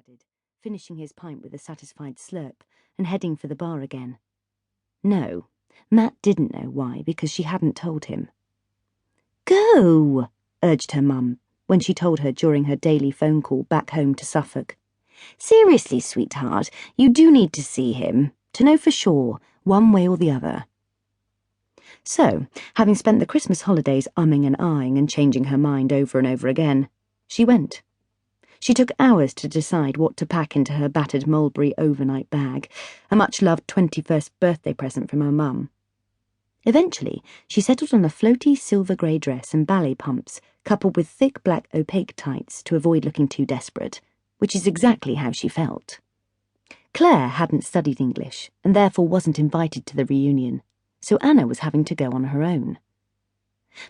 added, finishing his pint with a satisfied slurp and heading for the bar again. No, Matt didn't know why, because she hadn't told him. "Go," urged her mum, when she told her during her daily phone call back home to Suffolk. "Seriously, sweetheart, you do need to see him, to know for sure, one way or the other." So, having spent the Christmas holidays umming and ahhing and changing her mind over and over again, she went. She took hours to decide what to pack into her battered mulberry overnight bag, a much-loved 21st birthday present from her mum. Eventually, she settled on a floaty silver-grey dress and ballet pumps, coupled with thick black opaque tights to avoid looking too desperate, which is exactly how she felt. Clare hadn't studied English, and therefore wasn't invited to the reunion, so Anna was having to go on her own.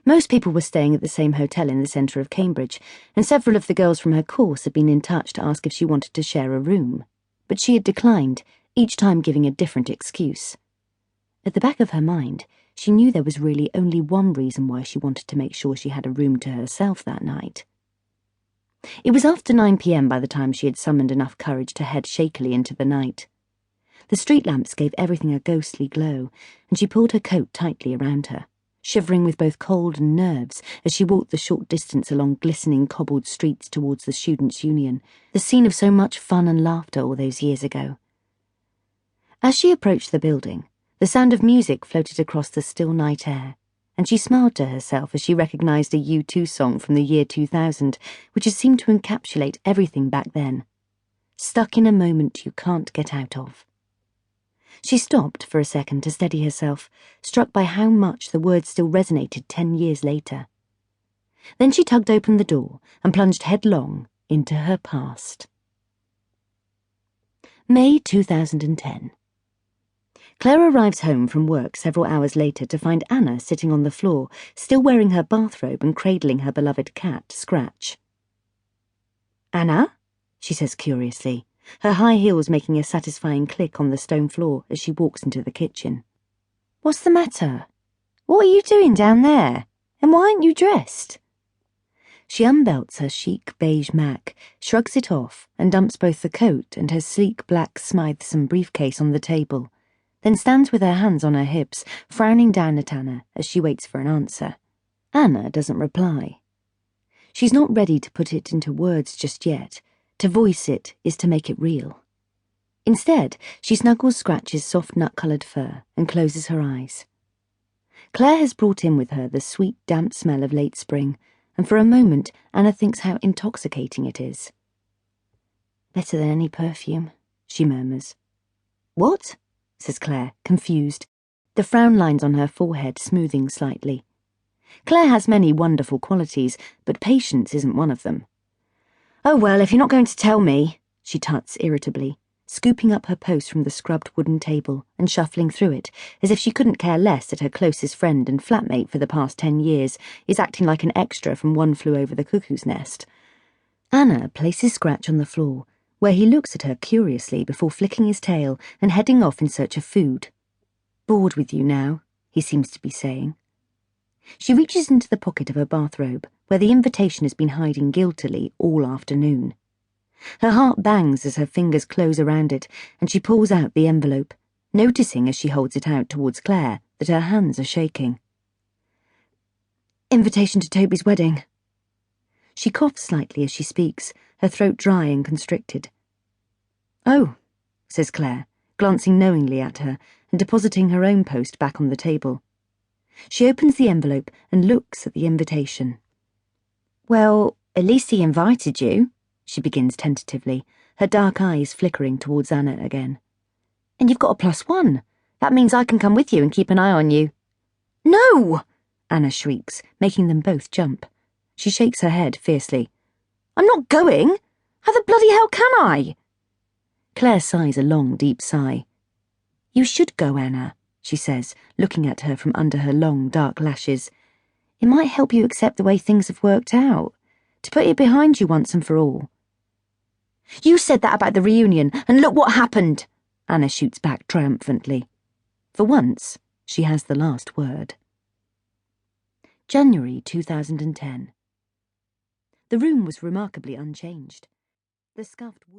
Most people were staying at the same hotel in the centre of Cambridge, and several of the girls from her course had been in touch to ask if she wanted to share a room, but she had declined, each time giving a different excuse. At the back of her mind, she knew there was really only one reason why she wanted to make sure she had a room to herself that night. It was after 9 p.m. by the time she had summoned enough courage to head shakily into the night. The street lamps gave everything a ghostly glow, and she pulled her coat tightly around her, shivering with both cold and nerves as she walked the short distance along glistening cobbled streets towards the Students' Union, the scene of so much fun and laughter all those years ago. As she approached the building, the sound of music floated across the still night air, and she smiled to herself as she recognised a U2 song from the year 2000, which had seemed to encapsulate everything back then. Stuck in a moment you can't get out of. She stopped for a second to steady herself, struck by how much the words still resonated 10 years later. Then she tugged open the door and plunged headlong into her past. May 2010. Clare arrives home from work several hours later to find Anna sitting on the floor, still wearing her bathrobe and cradling her beloved cat, Scratch. "Anna?" she says curiously, her high heels making a satisfying click on the stone floor as she walks into the kitchen. "What's the matter? What are you doing down there? And why aren't you dressed?" She unbelts her chic beige Mac, shrugs it off, and dumps both the coat and her sleek black Smythson briefcase on the table, then stands with her hands on her hips, frowning down at Anna as she waits for an answer. Anna doesn't reply. She's not ready to put it into words just yet. To voice it is to make it real. Instead, she snuggles Scratch's soft nut-coloured fur and closes her eyes. Clare has brought in with her the sweet, damp smell of late spring, and for a moment Anna thinks how intoxicating it is. "Better than any perfume," she murmurs. "What?" says Clare, confused, the frown lines on her forehead smoothing slightly. Clare has many wonderful qualities, but patience isn't one of them. "Oh well, if you're not going to tell me," she tuts irritably, scooping up her post from the scrubbed wooden table and shuffling through it, as if she couldn't care less that her closest friend and flatmate for the past 10 years is acting like an extra from One Flew Over the Cuckoo's Nest. Anna places Scratch on the floor, where he looks at her curiously before flicking his tail and heading off in search of food. "Bored with you now," he seems to be saying. She reaches into the pocket of her bathrobe, where the invitation has been hiding guiltily all afternoon. Her heart bangs as her fingers close around it, and she pulls out the envelope, noticing as she holds it out towards Clare that her hands are shaking. "Invitation to Toby's wedding." She coughs slightly as she speaks, her throat dry and constricted. "Oh," says Clare, glancing knowingly at her and depositing her own post back on the table. She opens the envelope and looks at the invitation. "Well, at least he invited you," she begins tentatively, her dark eyes flickering towards Anna again. "And you've got a +1. That means I can come with you and keep an eye on you." "No!" Anna shrieks, making them both jump. She shakes her head fiercely. "I'm not going! How the bloody hell can I?" Clare sighs a long, deep sigh. "You should go, Anna," she says, looking at her from under her long, dark lashes. "It might help you accept the way things have worked out, to put it behind you once and for all." "You said that about the reunion, and look what happened!" Anna shoots back triumphantly. For once, she has the last word. January 2010. The room was remarkably unchanged. The scuffed wood